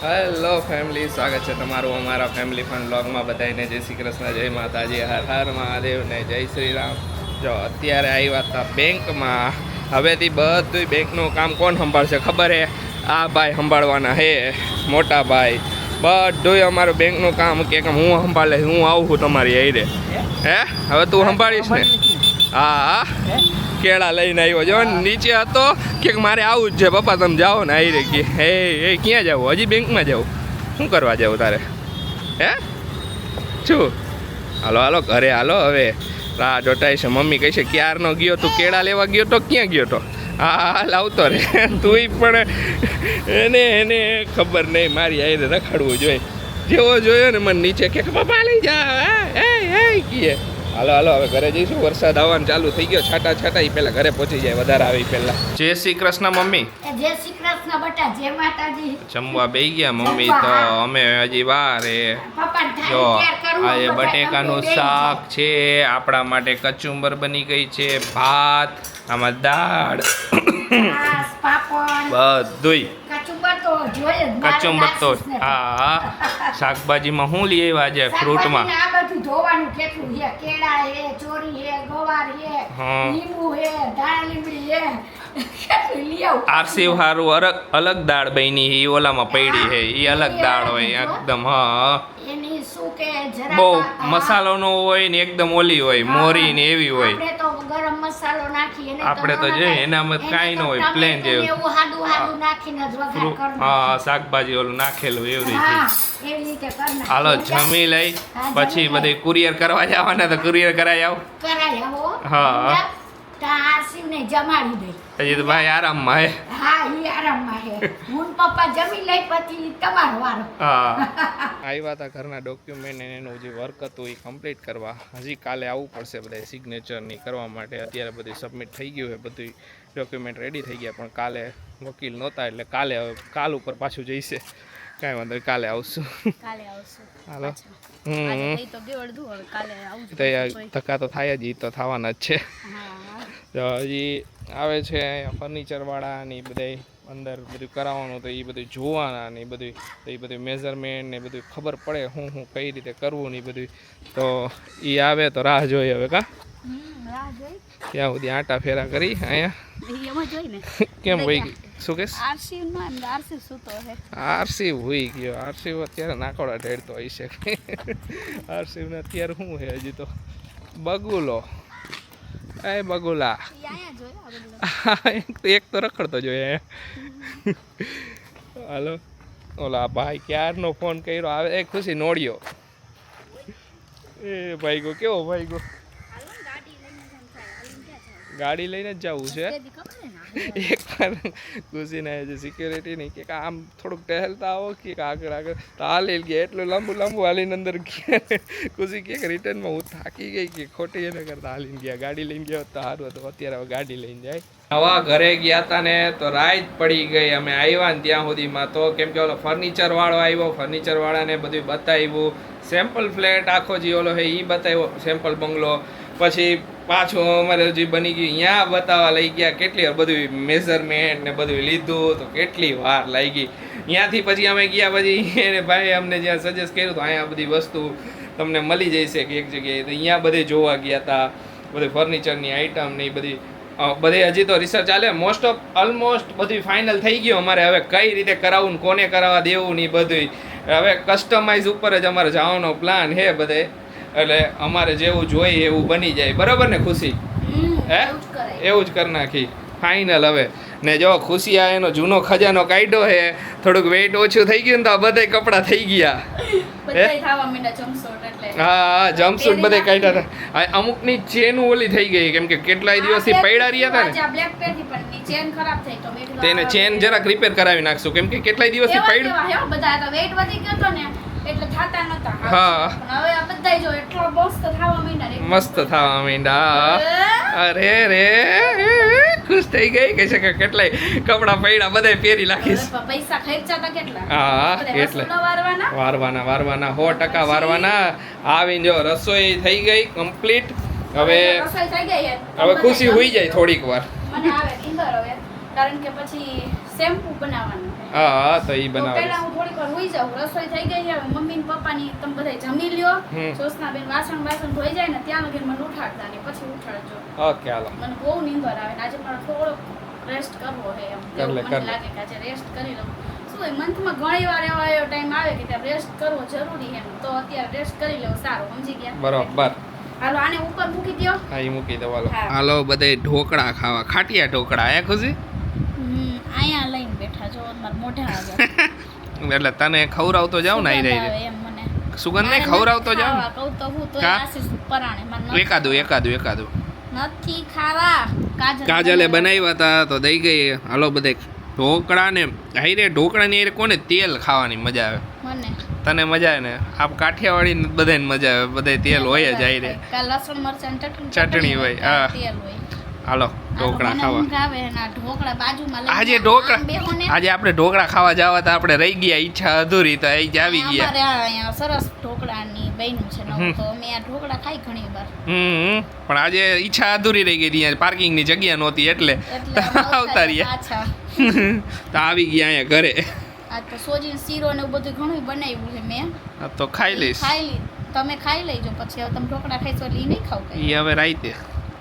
Hello family, સ્વાગત છે તમારું અમારા ફેમિલી ફન વ્લોગમાં. બધાને જય શ્રી કૃષ્ણ, જય માતાજી, હર હર મહાદેવ ને જય શ્રી રામ. જો અત્યારે આવ્યા હતા બેંકમાં. હવેથી બધું બેંકનું કામ કોણ સંભાળશે ખબર હે? આ ભાઈ સંભાળવાના હે, મોટા ભાઈ. બધું અમારું બેંકનું કામ કે હું સંભાળે, હું આવું છું તમારી હારે. હે હવે તું સંભાળીશ ને? હા, કેળા લઈને આવ્યો જો. નીચે હતો કે મારે આવું જ છે પપ્પા, તમે જાઓ ને આવી રહી. હે એ ક્યાં જાવ? હજી બેંકમાં જાવ? શું કરવા જાવ તારે? હે શું? હાલો હાલો ઘરે હાલો. હવે રાહ જોટાય છે. મમ્મી કહે છે ક્યારનો ગયો તું કેળા લેવા ગયો તો? ક્યાં ગયો તો? હા લાવતો રે તુંય પણ એને ખબર નહીં મારી આઈને રખડવું જોઈએ. જેવો જોયો ને મને નીચે કે પપ્પા લઈ જા કીએ. હાલો હાલો હવે ઘરે જઈશું. વરસાદ આવવાનું ચાલુ થઈ ગયો. છાટા છાટા એ પેલા ઘરે પહોંચી જાય, વધારે આવી પહેલા. જય શ્રી કૃષ્ણ મમ્મી. જય શ્રી કૃષ્ણ બેટા, જય માતાજી. જમવા બેહી ગયા મમ્મી તો અમે હજી વાર હે. જો આ એ બટેકાનું શાક છે, આપણા માટે કચુંબર બની ગઈ છે, ભાત, આમાં દાળ, બધુંય કચુંબર તો. હા શાકભાજીમાં શું લઈ આવ્યા આજે? ફ્રૂટમાં ધોવાનું કેટલું છે, કેળા હે, ચોરી હે, ગવાર હે, લીંબુ હે, દાળ લીમડી હે, કેટલું લઈ આવું. આરસી હારું અલગ દાળ બની હે, ઓલામાં પડી હે, એ અલગ દાળ હોય એકદમ. હા એની શું કે જરા બહુ મસાલો નો હોય ને, એકદમ ઓલી હોય, મોરી ને એવી હોય. આપણે તો ગરમ મસાલો નાખી એને આપણે તો જોઈએ એનામાં કાંઈ ન હોય, પ્લેન જેવું. એવું હાડું હાડું નાખીને જ વઘાર કરવાનો. હા શાકભાજી ઓલું નાખેલું એવી રીતે. એવી રીતે કરના. હાલો જમી લઈ પછી બધે કુરિયર કરવા જવાના તો કુરિયર કરાવી આવ. કરાય આવો. હા તાસીને જમાડી દે. હજી તો ભાઈ આરામમાં હે. હા ઈ આરામમાં હે. હું પપ્પા જમી લઈ પછી તમારો વારો. હા આવ્યા હતા ઘરના ડોક્યુમેન્ટ અને એનું જે વર્ક હતું એ કમ્પ્લીટ કરવા. હજી કાલે આવવું પડશે બધા સિગ્નેચરની કરવા માટે. અત્યારે બધું સબમિટ થઈ ગયું છે, બધું ડોક્યુમેન્ટ રેડી થઈ ગયા, પણ કાલે વકીલ નહોતા એટલે કાલે કાલ ઉપર પાછું જઈશે. કાંઈ વાંધો નહીં, કાલે આવશું. હાલો ધક્કા તો થાય જ, એ તો થવાના જ છે. હજી આવે છે ફર્નિચરવાળા ને એ બધા અંદર બધું કરાવવાનું, તો એ બધું જોવાના ને એ બધું મેઝરમેન્ટ ને બધું ખબર પડે શું કઈ રીતે કરવું ને એ બધું. તો એ આવે તો રાહ જોઈએ હવે. ત્યાં સુધી આટા ફેરા કરી અહીંયા કેમ વહી ગઈ? શું કે આરસી હોઈ ગયો? આરસી અત્યારે નાકોડા ઢેરતો હોય છે. આરસી ને અત્યારે શું છે? હજી તો બગુલો. એ બગુલા એક તો રખડતો જોઈએ. હાલો ઓલા ભાઈ ક્યારનો ફોન કર્યો, આવે એ ખુશી નોડ્યો. એ ભાઈ ગો કેવો ભાઈ ગો? ગાડી લઈને જ જવું છે. એક વાર ખુશીને જે સિક્યોરિટી નહીં કે આમ થોડુંક ટહેલતા આવો કે આગળ આગળ તો હાલી ગયા. એટલું લાંબુ હાલીને અંદર ગયા. ખુશી કે રિટર્નમાં હું થાકી ગઈ કે ખોટી એને કરતા હાલીને ગયા. ગાડી લઈને ગયા તો સારું હતું. અત્યારે હવે ગાડી લઈને જાય. નવા ઘરે ગયા હતા ને તો રાત પડી ગઈ. અમે આવ્યા ને ત્યાં સુધીમાં તો કેમ કે ઓલો ફર્નિચર વાળો આવ્યો, ફર્નિચર વાળાને બધું બતાવ્યું. સેમ્પલ ફ્લેટ આખો જે ઓલો છે એ બતાવ્યો, સેમ્પલ બંગલો. પછી પાછું અમારે હજી બની ગયું અહીંયા બતાવવા લઈ ગયા. કેટલી વાર બધું મેઝરમેન્ટ ને બધું લીધું તો કેટલી વાર લાગી. ત્યાંથી પછી અમે ગયા પછી એને ભાઈ અમને જ્યાં સજેસ્ટ કર્યું તો અહીંયા બધી વસ્તુ તમને મળી જશે કે એક જગ્યાએ. તો અહીંયા બધે જોવા ગયા હતા, બધી ફર્નિચરની આઈટમ ને એ બધી હજી તો રિસર્ચ ચાલે. ઓલમોસ્ટ બધું ફાઇનલ થઈ ગયું અમારે. હવે કઈ રીતે કરાવવું, કોને કરાવવા દેવું ને બધું હવે કસ્ટમાઇઝ ઉપર જ અમારે જવાનો પ્લાન છે બધે. એટલે અમારે જેવું જોઈએ એવું બની જાય. બરાબર ને ખુશી? હે એવું જ કરી નાખી ફાઇનલ હવે. ને જો ખુશી આ એનો જૂનો ખજાનો કાઢ્યો છે. થોડુંક વેઇટ ઓછું થઈ ગયું ને તો આ બધા કપડાં થઈ ગયા. હા જમ્પસૂટ બધે કાઢ્યા હતા. અમુકની ચેન ઓલી થઈ ગઈ કેમ કે કેટલાય દિવસથી પડ્યા રહ્યા હતા ને. તેને ચેન જરાક રિપેર કરાવી નાખશું કેમ કે કેટલાય દિવસથી પડ્યું. હા મસ્ત થવા માંડ્યા. અરે રે ખુશ થઈ ગઈ કહે છે કે કેટલાય કપડા પડ્યા બધા પહેરી નાખીશ. હા એટલે વારવાના 100% વારવાના. આવીને જો રસોઈ થઈ ગઈ કમ્પ્લીટ. હવે ખુશી હોઈ જાય થોડીક વાર. કારણ કે પછી શેમ્પુ બનાવવાનું હા તો ઈ તો પહેલા બનાવે હું થોડીક વાર હોઈ જાઉં, રસોઈ થઈ ગઈ છે, મમ્મી ને પપ્પાની તમે બધા જમી લ્યો, હમ. જોશનાબેન વાસણ ધોઈ જાય ને ત્યાં લગી મને ઉઠાડતા નહીં, પછી ઉઠાડજો. ઓકે હાલો મને બહુ નીંદર આવે ને આજે મારે થોડોક રેસ્ટ કરવો છે એમ. કર લે, એવું કર મને લે. લાગે કે આજે રેસ્ટ કરી લઉં. શું હોય મંથમાં ઘણી વાર એવો ટાઈમ આવે કે ત્યાં રેસ્ટ કરવો જરૂરી છે એમ. તો અત્યારે રેસ્ટ કરી લેવું સારું, સમજી ગયા? બરોબર હાલો આને ઉપર મૂકી દ્યો. હા ઈ મૂકી દો હાલો હા. હાલો બધે ઢોકળા ખાવા ખાટિયા ઢોકળા હે ખુશી અહીંયા લઈને બેઠા જો મારા મોઢા આગળ. એટલે તને ખવડાવતો જાવ ને આઈ સુગંધ આવે રહી એમ મને. સુગંધ ને ખવડાવતો જાવ ખાવા કહું તો હું તો કા? આશીષ પરાણે મને ને એકાદું નથી ખાવા. કાજલે બનાવ્યા હતા તો દઈ ગઈ હાલો બધે ઢોકળા ને હાઈરે ઢોકળા ની હારે કોને તેલ ખાવાની મજા આવે મને તને મજા આવે ને આપ કાઠિયાવાડી ને બધાને મજા આવે બધે તેલ હોય જ હાઈરે કાલ લસણ મરચાં ચટણી હોય, હા. તેલ હોય. હાલો ઢોકળા મને ખાવા ઊંઘ આવે ને આ ઢોકળા બાજુમાં લઈને આજે આમ ઢોકળા બેહો ને. આજે આપણે ઢોકળા ખાવા જવા તો આપણે રહી ગયા ઈચ્છા અધૂરી તો અહીં જ આવી ગયા અમારે આ અહીંયા સરસ ઢોકળાની બન્યું છે નવું, હમ. તો અમે આ ઢોકળા ખાઈ ઘણી વાર. પણ આજે ઈચ્છા અધૂરી રહી ગઈ ત્યાં પાર્કિંગ ની જગ્યા નહોતી એટલે એટલે અમે આવતા રહ્યા પાછા. તો આવી ગયા અહીંયા ઘરે આ તો સોજી શીરો ને એવું બધું ઘણું બનાવ્યું છે મેં. હા, તો ખાઈ લઈશ ખાઈ લી તમે ખાઈ લેજો, પછી હવે તમે ઢોકળા ખાઈશો એટલે ઈ નહીં ખાવ કઈ. ઈ હવે રાઈતે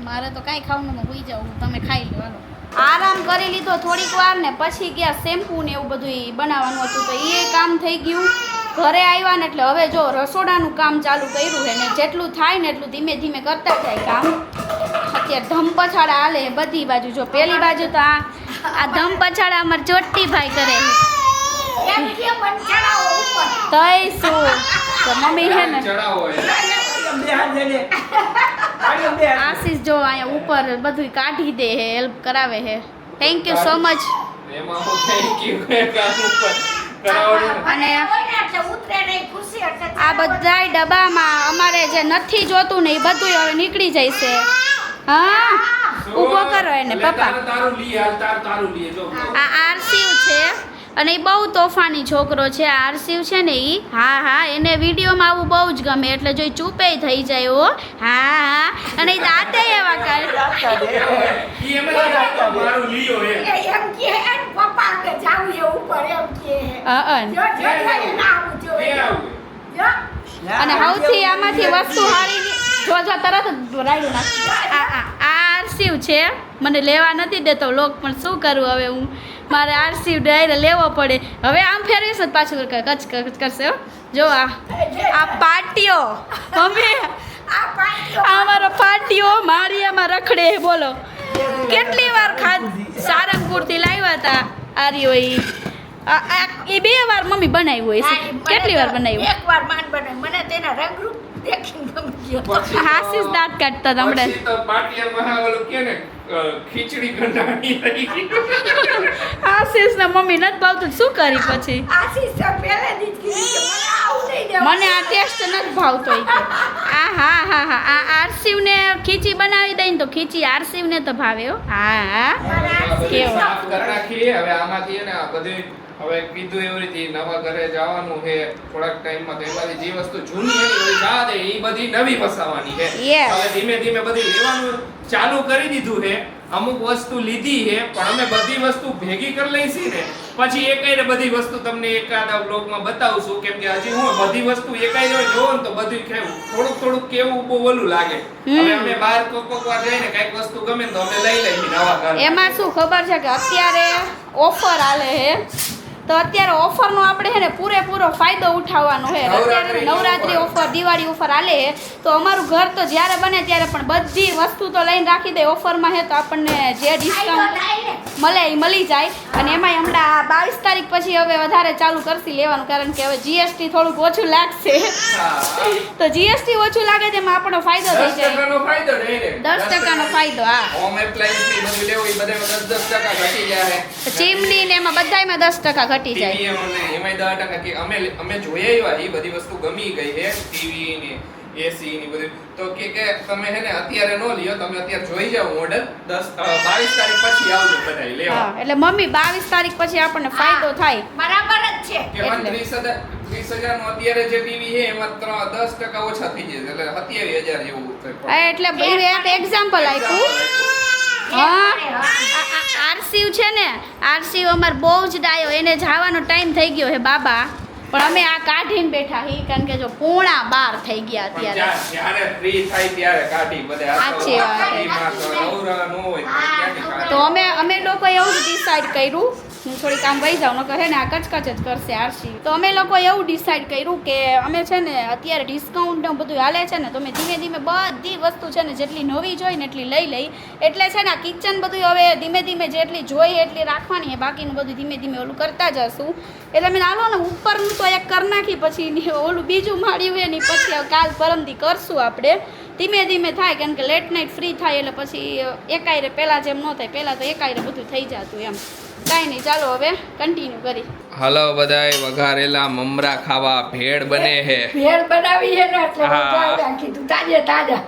મારે તો કાંઈ ખાવાનું ન હોઈ જાવ, તમે ખાઈ લો હાલો. આરામ કરી લીધો થોડીક વાર ને પછી ગયા શેમ્પૂ ને એવું બધું ઈ બનાવવાનું હતું તો એ કામ થઈ ગયું. ઘરે આવ્યા ને એટલે હવે જો રસોડાનું કામ ચાલુ કર્યું છે ને જેટલું થાય ને એટલું ધીમે ધીમે કરતા જાય કામ. અત્યારે ધમ પછાડા હાલે છે બધી બાજુ. જો પેલી બાજુ તો આ ધમ પછાડા અમાર ચોટ્ટીભાઈ કરે છે. તઈ શું તો મમ્મી છે ને આશીષ જો અહીંયા ઉપર બધું કાઢી દે હે, હેલ્પ કરાવે હે. Thank you so much. અને આ બધાય ડબ્બામાં અમારે જે નથી જોતું ને એ બધું હવે નીકળી જાય છે. હા ઊભો કરો એને પપ્પા. આ આરસીવ છે અને એ બહુ તોફાની છોકરો છે. આ આરસીવ છે ને એ હા એને વિડીયોમાં આવું બહુ જ ગમે એટલે જો ઈ ચૂપે થઈ જાય હો. હા અને એ દાંતે એવા કરે. અને સૌથી આમાંથી વસ્તુ હારી જો તરત જ રાયડું નાખ. આ આરસીવ છે, મને લેવા નથી દેતો લોક, પણ શું કરું હવે હું, મારે આરસીવ ડાયરે લેવો પડે. હવે આમ ફેરવીશ ને પાછું કચ કરશે હો. જો આ પાટીઓ મમ્મી, આ મારો પાટીઓ મારી આમાં રખડે બોલો. કેટલી વાર સારંગપુરથી લાવ્યા હતા આર્યો એ 2 વાર મમ્મી બનાવ્યું હોય છે. કેટલી વાર બનાવ્યું? એક વાર માંડ બનાવી, મને તેના રંગરૂપ દેખીને ગમી ગયો. હાસીસ દાંત કાઢતા હતા હમણાં. પછી તો પાટિયામાં ઓલું કે ને ખીચડી ગંધાણી રહી ગઈ. આશીષ ને મમ્મી નથી ભાવતું, શું કરી પછી? આશીષ તો પહેલેથી જ કીધું કે મને આવું નહીં દેવું. મને આ ટેસ્ટ નથી ભાવતો ઈ કે. હા આ આરસીવ ને ખીચી બનાવી દઈ ને તો ખીચી આરસીવ ને તો ભાવે હો. હા કેવો? સાફ કરી નાખીએ હવે આમાંથી ને આ બધું હવે કીધું એવી રીતે નવા ઘરે જવાનું છે થોડાક ટાઈમમાં તો એમાંથી જે વસ્તુ જૂની હતી ઓલી જા દે એ બધી નવી વસાવવાની છે. Yes. હવે ધીમે ધીમે બધી લેવાનું ચાલુ કરી દીધું છે. અમુક વસ્તુ લીધી છે પણ અમે બધી વસ્તુ ભેગી કરી લઈશી ને પછી એકાઈને બધી વસ્તુ તમને એકાદા બ્લોગમાં બતાવશું કેમ કે હજી હું બધી વસ્તુ એકાઈ જોવો ને તો બધું થોડુંક કેવું બહુ ઓલું લાગે. હવે અમે બહાર કોક વાર જઈને કઈક વસ્તુ ગમે ને તો અમે લઈ લઈએ નવા ઘર. એમાં શું ખબર છે કે અત્યારે ઓફર આલે છે તો અત્યારે ઓફરનો આપણે છે ને પૂરેપૂરો ફાયદો ઉઠાવવાનો છે. અત્યારે નવરાત્રી ઓફર, દિવાળી ઓફર આલે છે તો અમારું ઘર તો જ્યારે બને ત્યારે પણ બધી વસ્તુ તો લઈને રાખી દે ઓફરમાં છે તો આપણને જે ડિસ્કાઉન્ટ મળે એ મળી જાય. અને એમાંય હમણાં 22 તારીખ પછી હવે વધારે ચાલુ કરશી લેવાનું કારણ કે હવે જીએસટી થોડુંક ઓછું લાગશે. તો જીએસટી ઓછું લાગે તેમાં આપણો ફાયદો થઈ જાય. 10% ફાયદો ડાયરેક્ટ 10% ફાયદો. હા હોમ એપ્લાયન્સ ની બધું લેવું એ બધામાં 10% ઘટી જાય. ચીમની ને એમાં બધાયમાં 10% ઘટી જાય. ટીવી એમાંય 10% કે અમે જોઈ આવ્યા એ બધી વસ્તુ ગમી ગઈ છે ટીવી ને એસી ની બધું તો કે તમે હે ને અત્યારે નો લ્યો તમે અત્યારે જોઈ જાવ મોડલ 22 તારીખ પછી આવજો બધાય લેવા. હા એટલે મમ્મી 22 તારીખ પછી આપણને ફાયદો થાય. બરાબર જ છે. કે 30,000 નું અત્યારે જે ટીવી છે એમાં 10% ઓછા થઈ જાય એટલે 27,000 જેવું થાય. એટલે એક એક્ઝામ્પલ આપ્યું. હા આરસીવ છે ને, આરસીવ અમાર બહુ જ ડાયો, એને જવાનો ટાઈમ થઈ ગયો હે બાબા, પણ અમે આ કાઢીને બેઠા હી, કારણ કે જો 11:15 થઈ ગયા અત્યારે. જ્યારે ફ્રી થાય ત્યારે કાઢી બધે. સાચી વાત. તો અમે લોકોએ એવું જ ડિસાઈડ કર્યું, હું થોડીક આમ વહી જાઉં નકર હે ને આ કચકચ જ કરશે આરસી. તો અમે લોકોએ એવું ડિસાઈડ કર્યું કે અમે છે ને અત્યારે ડિસ્કાઉન્ટ ને બધું હાલે છે ને, તો અમે ધીમે ધીમે બધી વસ્તુ છે ને જેટલી નવી જોઈ ને એટલી લઈ લઈ. એટલે છે ને આ કિચન બધું હવે ધીમે ધીમે જેટલી જોઈએ એટલી રાખવાની, બાકીનું બધું ધીમે ધીમે ઓલું કરતા જશું. એટલે મેં હાલો ને ઉપરનું તો એક કરી નાખી, પછી ઓલું બીજું માળ્યું હોય ને પછી કાલ પરમથી કરશું આપણે. ધીમે ધીમે થાય, કેમ કે લેટ નાઇટ ફ્રી થાય એટલે પછી એકાયરે પહેલાં જેમ ન થાય, પહેલાં તો એકાયરે બધું થઈ જતું એમ. કાંઈ નહીં, ચાલો હવે કન્ટિન્યુ કરી. હાલો બધાય, વઘારેલા મમરા ખાવા, ભેળ બને હે. ભેળ બનાવી હે ને એટલે વઘાર્યા કીધું તાજે તાજા.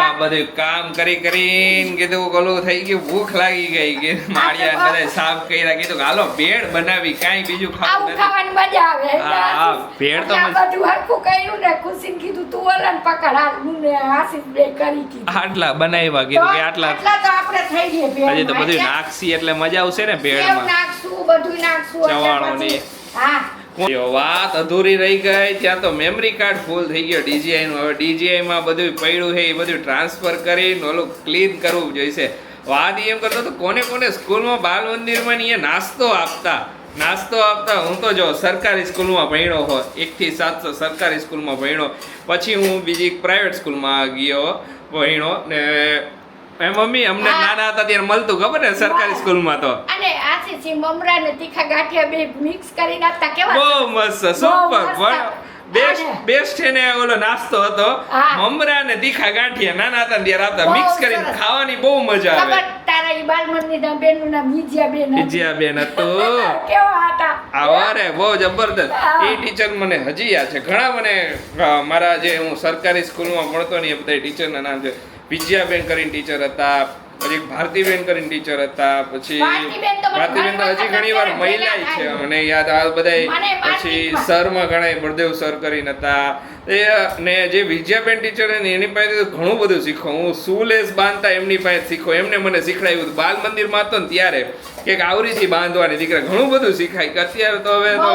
આ બધું કામ કરી કરીને કીધું ઓલું થઈ ગયું, ભૂખ લાગી ગઈ કે માળિયા બધા સાફ કર્યા, કીધું કે હાલો ભેળ બનાવી, કાંઈ બીજું આવું ખાવું ખાવાની મજા આવે. હા, ભેળ તો આ બધું હરખું કર્યું ને, ખુશીને કીધું તું ઓલા ને પકડ, હાથ હું ને આશીષ બે કરી કીધું. આટલા બનાવ્યા, કીધું કે આટલા તો આપણે થઈ ગયે ભેળ. હજી તો બધું નાખશી એટલે મજા આવશે ને સેવ ભેળમાં. નાખશું, બધું નાખશું. ચવાણો એટલે ની. પછી- હા જો વાત અધૂરી રહી ગઈ, ત્યાં તો મેમરી કાર્ડ ફૂલ થઈ ગયો DJI નું. હવે DJI માં બધું પડ્યું છે એ બધું ટ્રાન્સફર કરીને ઓલું ક્લીન કરવું જોઈશે. વાત એમ કરતો તો કોને કોને સ્કૂલમાં બાલ મંદિરમાં ને નાસ્તો આપતા. હું તો જો સરકારી સ્કૂલમાં ભણ્યો હો, 1 થી 7 સરકારી સ્કૂલમાં ભણ્યો, પછી હું બીજી પ્રાઇવેટ સ્કૂલમાં ગયો ભણ્યો ને. મમ્મી અમને નાના હતા ત્યારે મળતું, ખબર ને સરકારી સ્કૂલમાં તો. અને આશીષી મમરા ને તીખા ગાંઠિયા બે મિક્સ કરીને આપતા, કેવા બહુ મસ્ત, સુપર, બેસ્ટ છે ને. ઓલો નાસ્તો હતો, હા. મમરા ને તીખા ગાંઠિયા નાના હતા ત્યારે આપતા, મિક્સ કરીને સરસ. ખાવાની બહુ મજા આવે. ખબર તારા ઈ બાલ મંદિરના બેનનું નામ વિજયા બેન હતું. વિજયા બેન હતું. કેવા હતા આવારે બહુ જબરદસ્ત. હા. એ ટીચર મને હજી યાદ છે. ઘણા મને મારા જે હું સરકારી સ્કૂલમાં ભણતો ને એ બધા ટીચરના નામ છે. વિજયાબેન કરીને ટીચર હતા, પછી ભારતીબેન કરીને ટીચર હતા, પછી ભારતીબેન તો હજી ઘણી વાર મહિલા છે મને યાદ આ બધા. પછી સરમાં ઘણા બળદેવ સર કરીને હતા. ને જે વિજયાબેન ટીચર એની પાસે ઘણું બધું શીખો. હું સુલેસ બાંધતા એમની પાસે શીખો, એમને મને શીખડાવ્યું હતું. બાલ મંદિરમાં હતો ને ત્યારે કે આવરીથી બાંધવાની દીકરા, ઘણું બધું શીખાય. અત્યારે તો હવે તો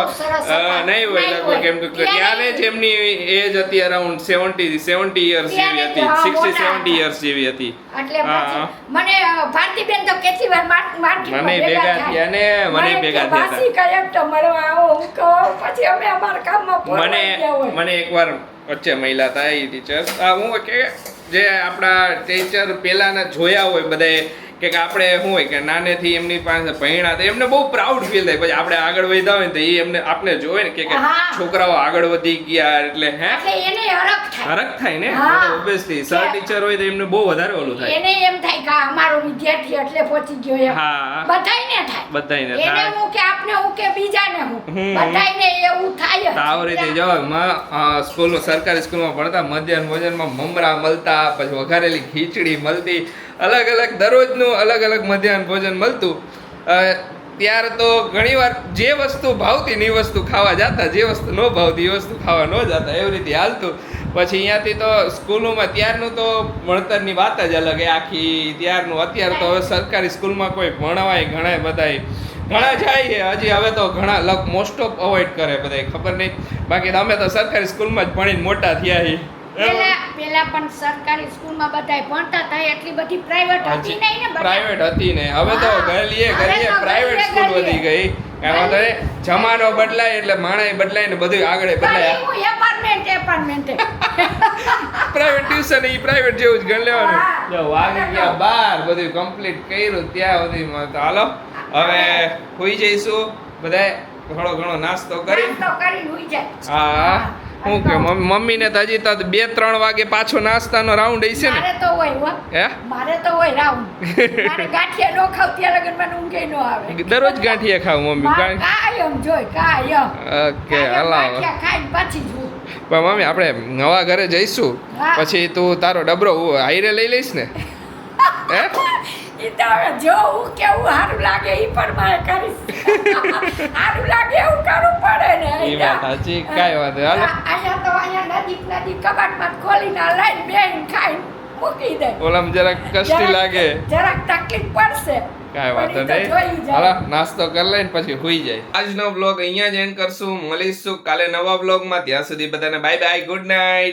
નહીં હોય લગભગ, કેમ કે ત્યારે જ એમની એજ હતી અરાઉન્ડ 70 યર્સ જેવી હતી, 60-70 યર્સ જેવી હતી. એટલે પછી મને ભારતીબેન તો કેટલી વાર માર્કેટમાં મને ભેગા થયા ને, મને ભેગા થયા વાસી કયક તો મળવા આવો, હું કહું પછી અમે અમારા કામમાં પોરવાઈ ગયા હોય. મને એકવાર વચ્ચે મહિલા હતા એ ટીચર, હું કે જે આપણા ટીચર પહેલાના જોયા હોય બધાએ કે આપણે શું હોય કે નાનેથી એમની પાસે ભણ્યા હતા, એમને બહુ પ્રાઉડ ફીલ થાય. પછી આપણે આગળ વધ્યા હોય ને તો એ એમને આપણે જોવે ને કે છોકરાઓ આગળ વધી ગયા એટલે એને હરખ થાય ને. ઓબ્વિયસલી સર ટીચર હોય તો એમને બહુ વધારે ઓલું થાય. એને એમ થાય કે અમારો વિદ્યાર્થી એટલે પહોંચી ગયો એમ. હા, બધાયને થાય. એને હું કે આપને હું કે બીજાને હું, બધાયને એવું થાય. આવી રીતે જો સ્કૂલમાં સરકારી સ્કૂલમાં ભણતા, મધ્યાહન ભોજનમાં મમરા મળતા, પછી વઘારેલી ખીચડી મળતી, અલગ અલગ દરરોજનું અલગ અલગ મધ્યાહન ભોજન મળતું. ત્યારે તો ઘણીવાર જે વસ્તુ ભાવતી ને એ વસ્તુ ખાવા જતા, જે વસ્તુ ન ભાવતી એ વસ્તુ ખાવા ન જતા, એવી રીતે હાલતું. પછી અહીંયાથી તો સ્કૂલોમાં ત્યારનું તો ભણતરની વાત જ અલગ એ આખી ત્યારનું. અત્યારે તો હવે સરકારી સ્કૂલમાં કોઈ ભણવાય ઘણા બધાય ઘણા જાય છે હજી. હવે તો ઘણા મોસ્ટ ઓફ અવોઇડ કરે બધાય, ખબર નહીં. બાકી તો અમે તો સરકારી સ્કૂલમાં જ ભણીને મોટા થયા છીએ. પેલા પણ સરકારી સ્કૂલમાં બધાય ભણતા હતા, એટલી બધી પ્રાઇવેટ હતી નહીં ને. પ્રાઇવેટ હતી ને, હવે તો ગલીએ પ્રાઇવેટ સ્કૂલ વધી ગઈ. કાંઈ વાંધો નહીં, જમાનો બદલાય એટલે માણસ બદલાય ને બધું આગળ બદલાય. એપાર્ટમેન્ટ પ્રાઇવેટ ટ્યુશન એ પ્રાઇવેટ જેવું જ ગણ લેવાનું. જો વાગી ગયા 12, બધું કમ્પ્લીટ કર્યું ત્યાં સુધીમાં. તો હાલો હવે હોઈ જઈશું બધાય, થોડો ઘણો નાસ્તો કરી. હા, હું કે મમ્મી ને તો હજી તો 2-3 વાગે પાછો નાસ્તાનો રાઉન્ડ હશે ને. મારે તો હોય રાઉન્ડ. મારે ગાંઠિયા નો ખાવ ત્યાં લગન મને ઊંઘે નો આવે. દરરોજ ગાંઠિયા ખાવ મમ્મી? કાયમ જોઈ કાયમ. ઓકે, હલાવ. ગાંઠિયા ખાઈને પછી જોઉં. પણ મમ્મી આપણે નવા ઘરે જઈશું પછી તું તારો ડબરો હાઈરે લઈ લઈશ ને? હે, ઈ તો હવે જોઉં કેવું સારું લાગે ઈ પણ મારે કરીશ. સારું લાગે એવું કરવું પડે ને. ઈ વાત સાચી, કાંઈ વાત નહીં. હાલો અહીંયા તો અહીંયા નજીક કબાટમાં ખોલીને લઈને બેહીને ખાઈને મૂકી દે. ઓલામાં જરાક કષ્ટી લાગે, જરાક તકલીફ પડશે. કાંઈ વાંધો પણ ઈ તો જોઈ નહીં જાય. હાલો નાસ્તો કરી લઈને પછી હુઈ જાય આજનો બ્લોગ અહીંયા જ એન્ડ કરશું મળીશું કાલે નવા બ્લોગમાં ત્યાં સુધી બધાને બાય બાય ગુડ નાઇટ